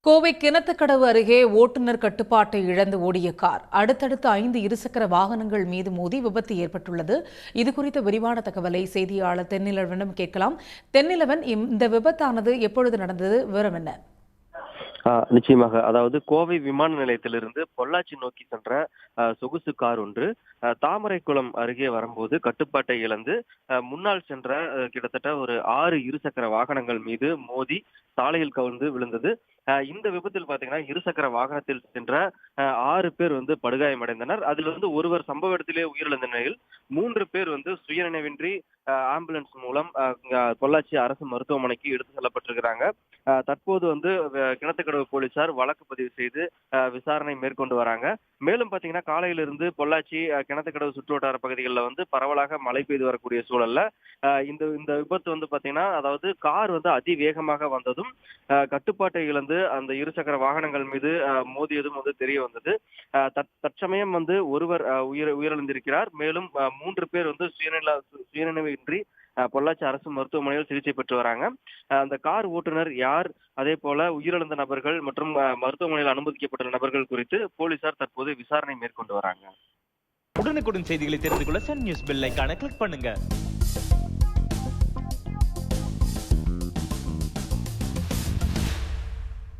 கோவை கிணத்துக்கடவு அருகே ஓட்டுநர் கட்டுப்பாட்டை இழந்து ஓடிய கார் அடுத்தடுத்து 5 இருசக்கர வாகனங்கள் மீது மோதி விபத்து ஏற்பட்டுள்ளது. இதுகுறித்த விரிவான தகவலை செய்தியாளர் தென்னிலவனிடம் கேட்கலாம். தென்னிலவன், இந்த விபத்தானது எப்பொழுது நடந்தது? விவரம் என்ன? நிச்சயமாக. அதாவது கோவை விமான நிலையத்திலிருந்து பொள்ளாச்சி நோக்கி சென்ற சொகுசு கார் ஒன்று தாமரைக்குளம் அருகே வரும்போது கட்டுப்பாட்டை இழந்து முன்னால் சென்ற கிட்டத்தட்ட ஒரு 6 இருசக்கர வாகனங்கள் மீது மோதி சாலையில் கவிழ்ந்து விழுந்தது. இந்த விபத்தில் பாத்தீங்கன்னா இருசக்கர வாகனத்தில் சென்ற 6 பேர் படுகாயமடைந்தனர். அதில் ஒருவர் சம்பவ இடத்திலே உயிரிழந்த நிலையில் 3 பேர் சுயநினைவின்றி ஆம்புலன்ஸ் மூலம் பொள்ளாச்சி அரசு மருத்துவமனைக்கு எடுத்து செல்லப்பட்டிருக்கிறாங்க. தற்போது கிணத்துக்கடவு போலீசார் வழக்கு பதிவு செய்து விசாரணை மேற்கொண்டு வராங்க. மேலும் பாத்தீங்கன்னா காலையிலிருந்து பொள்ளாச்சி கிணத்துக்கடவு சுற்றுவட்டார பகுதிகளில் பரவலாக மழை பெய்து வரக்கூடிய சூழல்ல இந்த விபத்து பாத்தீங்கன்னா, அதாவது கார் அதிவேகமாக வந்ததும் கட்டுப்பாட்டை இழந்து அந்த இருசக்கர வாகனங்கள் மீது மோதியதும் தெரிய வந்தது. தற்சமயம் ஒருவர் உயிரிழந்திருக்கிறார். மேலும் 3 பேர் சுயநினைவின்றி பொள்ளாச்சி அரசு மருத்துவமனையில் சிகிச்சை பெற்று வராங்க. அந்த கார் ஓட்டுநர் யார், அதே போல உயிரிழந்த நபர்கள் மற்றும் மருத்துவமனையில் அனுமதிக்கப்பட்டுள்ள நபர்கள் குறித்து போலீசார் தற்போது விசாரணை மேற்கொண்டு வராங்க. உடனுக்குடன் செய்திகளை தெரிந்து கொள்ள சன் நியூஸ் பெல் ஐகானை கிளிக் பண்ணுங்க.